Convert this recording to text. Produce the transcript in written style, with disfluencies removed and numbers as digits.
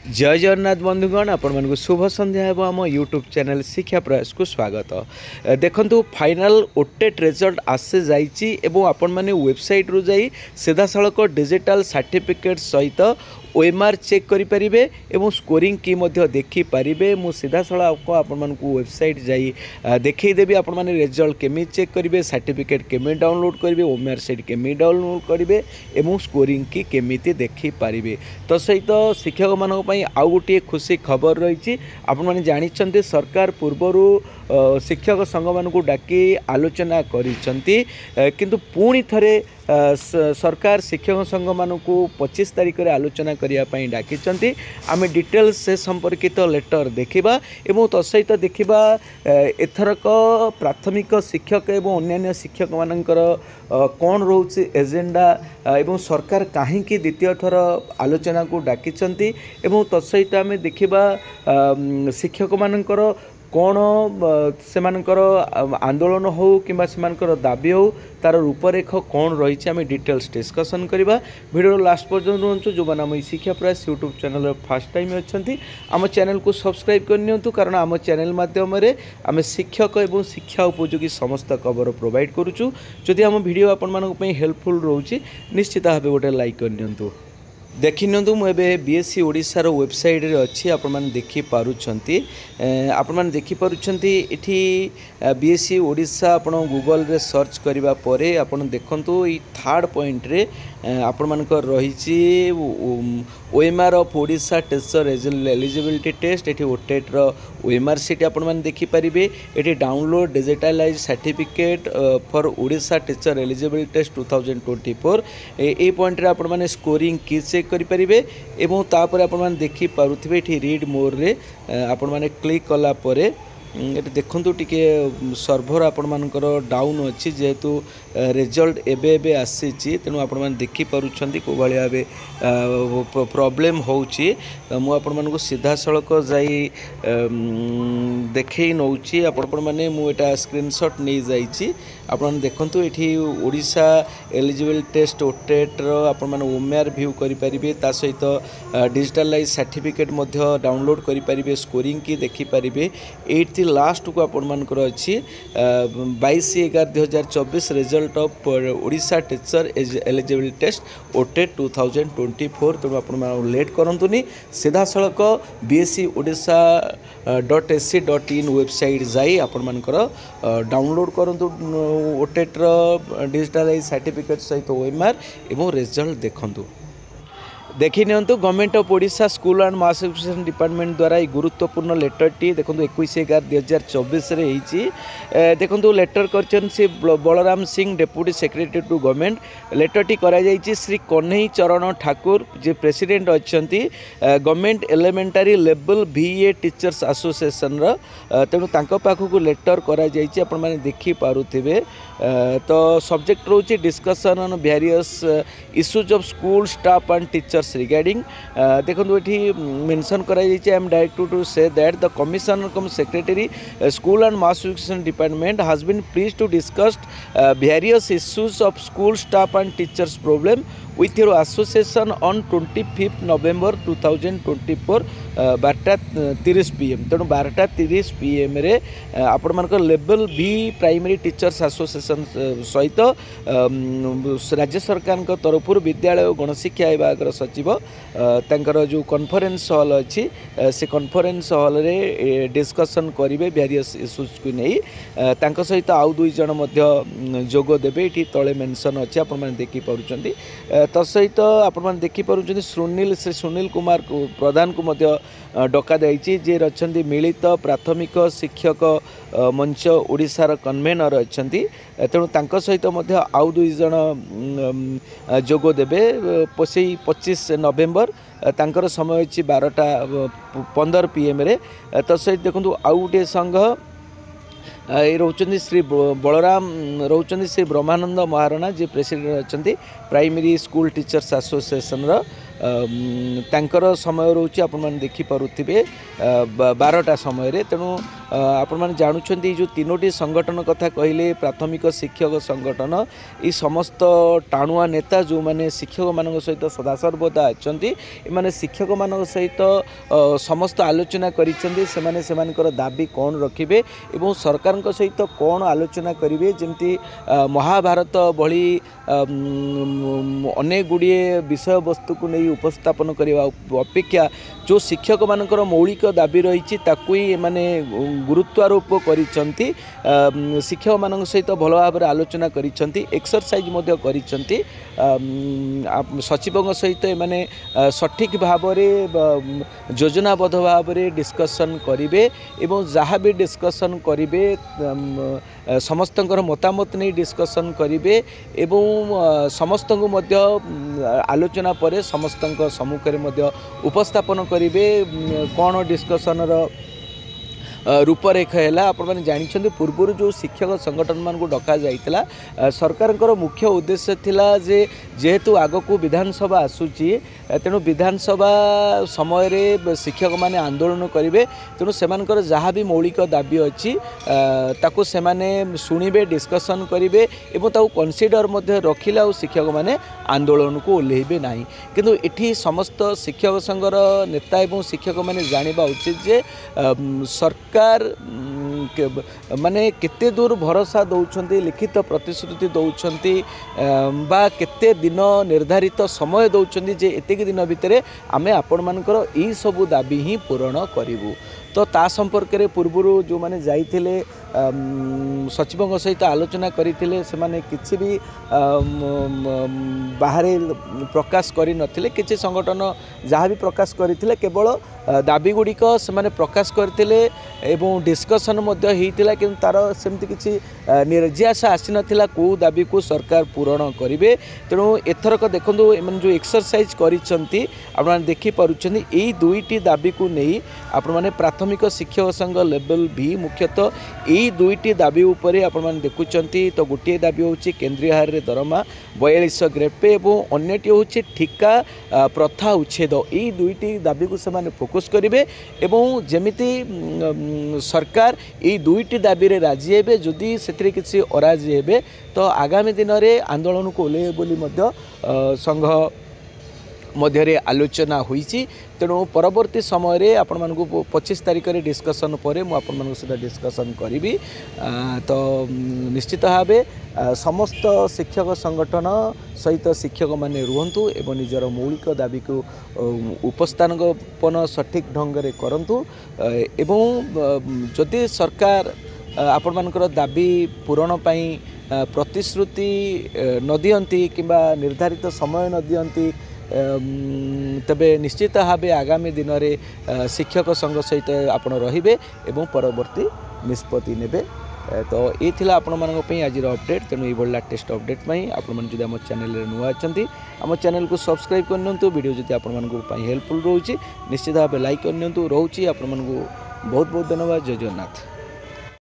जय जगन्नाथ बंधुगण आपण शुभ संध्या है आम यूट्यूब चैनल शिक्षा प्रयास को स्वागत। देखंतु फाइनल ओटेट रिजल्ट आसी जाइए एवं आपण मैंने वेबसाइट रु जाई सीधा सड़क डिजिटल सर्टिफिकेट सहित ओएमआर चेक करें एवं स्कोरिंग की देखी पारे। मु सीधा सड़क आपण वेबसाइट जाई देखईदेवी आपण मैंने रिजल्ट केमी चेक करेंगे, सर्टिफिकेट केमी डाउनलोड करेंगे, ओएमआर सीट केमी डाउनलोड करेंगे एवं स्कोरिंग की केमी देखी पारे। तो सहित शिक्षक मान आउ गोटे खुशी खबर रही। आपण मैंने जानते सरकार पूर्वर शिक्षक संघ मान डाकी आलोचना करिसेंती, किंतु पुणी थरे सरकार शिक्षक संघ मान 25 तारिख रे आलोचना करने डाकी। आम डिटेल्स से संपर्कित लेटर देखा एवं तसहित देखा एथरक प्राथमिक शिक्षक एवं अन्य शिक्षक मानकर कौन रोचे एजेंडा एवं सरकार कहीं द्वितीय थर आलोचना को डाकी एवं तसहित आम देखा शिक्षक मानकर कौन से आंदोलन हो कि दाबी हो तार रूपरेख कौन रही है, आम डिटेल्स डिस्कसन करवा। वीडियो लास्ट पर्यटन रुहतु। जो मैंने आम शिक्षा प्रयास यूट्यूब चैनल फर्स्ट टाइम अच्छा आम चैनल को सब्सक्राइब करनी, कारण आम चैनल माध्यम आम शिक्षक और शिक्षा उपयोगी समस्त खबर प्रोवाइड करुचु। जदि आम वीडियो आपण हेल्पफुल रोचे निश्चित भाव गोटे लाइक करनी। देखि नियंतु मुझे बीएससी ओडिशार वेबसाइट रे अच्छी आपण मैंने देखि पारुछंती। आपण मैंने देखि पारुछंती इठी बीएससी ओडिशा आपण गूगल रे सर्च करिबा परे आपण देखंतु ई थर्ड पॉइंट रे आपण मानकर रही OMR of Odisha teacher eligibility test. एठी ओटेट रो ओएमआर सीट आपण मैंने देखि पारिबे। एठी download digitalise certificate for Odisha teacher eligibility test 2024 ए पॉइंट रे आपण माने स्कोरिंग की चेक करि परिबे एवं तापर आपण माने देखि पारुथिबे। एठी रीड मोर रे आपण माने क्लिक कला परे ये देखंतु टिके सर्भर आपण मानकर डाउन अच्छी, जेहेतु रिजल्ट एबे एबे आसी तेणु आपण माने देखि पारुछंती को भाली भाबे प्रॉब्लम होउची। मु आपण मानको सीधा सड़क जाई देखै नउची। आपण माने मु एटा स्क्रीनशॉट नै जाईची। आपण देखंतु एठी ओडिशा एलिजिबल टेस्ट ओटेट रो आपण माने ओएमआर व्यू करि परिबे, ता सहित डिजिटलाइज सर्टिफिकेट मध्ये डाउनलोड करि परिबे, स्कोरिंग की देखि परिबे। 8 लास्ट को आपण मानकर अच्छी 22/11/2024 result of Odisha teacher eligibility test OTET 2024। तेणु आपण लेट करंतुनी, सीधा सड़क बीएससी ओडिशा .ac.in वेबसाइट जाई आपण मानकर डाउनलोड करंतु ओटेट डिजिटलाइज सर्टिफिकेट सहित ओएमआर एवं रिजल्ट देखंतु। देखि नियंतु government of Odisha school and mass education department द्वारा गुरुत्वपूर्ण लेटर टी देखो 21/11/2024 रे होईची। देखो लेटर करछन से Balram Singh deputy secretary to government. Letter टी करा जाईची श्री कन्हई चरण ठाकुर जे प्रेसिडेंट अच्छंती government elementary level BA teachers association रो। तेणु तांको पाखु लेटर करा जाईची, आपण माने देखि पारुथिबे। तो सब्जेक्ट रोचे discussion on various issues of school staff and teachers regarding. देखो ये मेंशन करा I am direct to say that the commissioner cum secretary school and mass education department has been please to discuss various issues of school staff and teachers problem with your association on 25 November 2024 12:30 PM। तेणु 12:30 PM रे आपण मानकर level B primary teachers association सहित राज्य सरकार तरफ विद्यालय और गणशिक्षा विभाग सचिव तांकर जो कॉन्फ्रेंस हॉल अच्छी से कॉन्फ्रेंस हॉल रे डिस्कशन करेंगे वेरियस इश्यूज को नहीं। तांको सहित आउ 2 जन जोग देबे। एठी तळे मेंशन अच्छे आपण माने देखि पारुचंती। तसहित आपण देखिपुं श्री सुनील कुमार प्रधान को डका जाइए, जे अच्छा मिलित प्राथमिक शिक्षक मंच ओडिशार कन्वेनर अच्छा। तेणु सहित आउ 2 जन जोग देबे। 25 नवेम्बर तांकर समय अच्छी 12:15 PM रे। तसहित देखो आउ गोटे संघ रोचंदी श्री बलराम रोचंदी श्री ब्रह्मानंद महाराणा जे प्रेसिडेंट अच्छा प्राइमरी स्कूल टीचर्स एसोसिएशन रो। तांकर समय रोचे आपण माने देखि पारुथिबे 12टा समय रे। तेणु आपण मैंने जानुंट जो तीनोटी संगठन कथा कहले प्राथमिक शिक्षक संगठन ये समस्त टाणुआ नेता जो मैंने शिक्षक मान सहित सदासर्वदा अच्छा एमाने शिक्षक मान सहित समस्त आलोचना कर दाबी कौन रखिए एवं सरकार सहित कौन आलोचना करेंगे जमती महाभारत भली अनेक गुड़िए विषय वस्तु को नहीं उपस्थापन करने अपेक्षा जो शिक्षक मानकर मौलिक दाबी रही माने गुरुत्वारोप कर शिक्षक मान सहित भल भाव आलोचना कर एक्सरसाइज सचिव सहित माने सठिक भाव योजनाबद्ध भाव डिस्कसन करेंगे एवं जहाँ भी डिस्कसन करेंगे समस्त मतामत नहीं डिस्कसन करेंगे एवं समस्त आलोचना पर समस्त सम्मुखें उपस्थापन करेंगे कौन डिस्कसन रूपरेख है आपने जानते पूर्वर जो शिक्षक संगठन मान को डका जाइला सरकार मुख्य उद्देश्य थिला जे जेहेतु आग को विधानसभा आसूची तेणु विधानसभा समय शिक्षक माने आंदोलन करेंगे तेणु से जहाँ भी मौलिक दाबी अच्छी ताकू से शुणवे डिस्कसन करेंगे और कनसीडर रखिले और शिक्षक माने आंदोलन को ओह्लैबे ना किंतु एठी समस्त शिक्षक संघर नेता और शिक्षक माने जानिबा उचित जे सरकार माने केते दूर भरोसा दौरान लिखित प्रतिश्रुति दौरान बा केते दिन निर्धारित समय दौरान जे एतिक दिन भितर आमे आपण मानकर ई सबु दाबी ही पूरण करिवु तो ता संपर्क में पूर्वर जो मैंने जाइए सचिव सहित आलोचना करते से माने किसी भी बाहर प्रकाश कर नथिले किसी संगठन जहाँ भी प्रकाश करते केवल दाबी गुड़िक से प्रकाश करते एवं डिस्कसन होता कि तार सेमती किसी निर्यासा आसी नाला कौ दाबी को सरकार पूरण करेंगे तेणु एथरक देखो जो एक्सरसाइज कर देखिपुं यही दुईटी दाबी को नहीं आपण मैंने प्राथमिक शिक्षक संघ लेवल भी मुख्यतः यही दुईटी दाबी उपरे आपण मैंने देखुं तो गोटे दाबी हूँ केन्द्रीय हार रे दरमा 42 ग्रेड पे और अन्यटी हूँ ठिका प्रथा उच्छेद यही दुईटी दाबी को से फोकस करेंगे एवं जमिति सरकार यही दुईटी दाबी रे राजी हे जदि से किसी अराजी हे तो आगामी दिन में आंदोलन को ओह्लैबे बोली संघ मध्य आलोचना होईची तेणु परवर्ती समय आपण मानक 25 तारिख में डिस्कसन पर मुझे डिस्कसन करी तो निश्चित भाव समस्त शिक्षक संगठन सहित शिक्षक माने रुहंतु एवं निजर मौलिक दाबी को उपस्थापन सठिक ढंग से करंतु एवं जदि सरकार आपण मानकर दाबी पूरण पाई प्रतिश्रुति न दियंती किंबा निर्धारित समय न दियंती तबे निश्चित भाव आगामी दिन में शिक्षक संघ सहित आपण रहिबे एवं परवर्ती निष्पत्ति नेबे तो ये थिला आपण मानक पई आज अपडेट तेणु ये लेटेस्ट अपडेट में आपण मन जदि आम चैनल नुआ अच्छा आम चैनल को सब्सक्राइब करनियंतु वीडियो जदि आपण मानक पई हेल्पफुल रोची निश्चित भाव लाइक करनियंतु रोची आपण मानक बहुत बहुत धन्यवाद जय जगन्नाथ।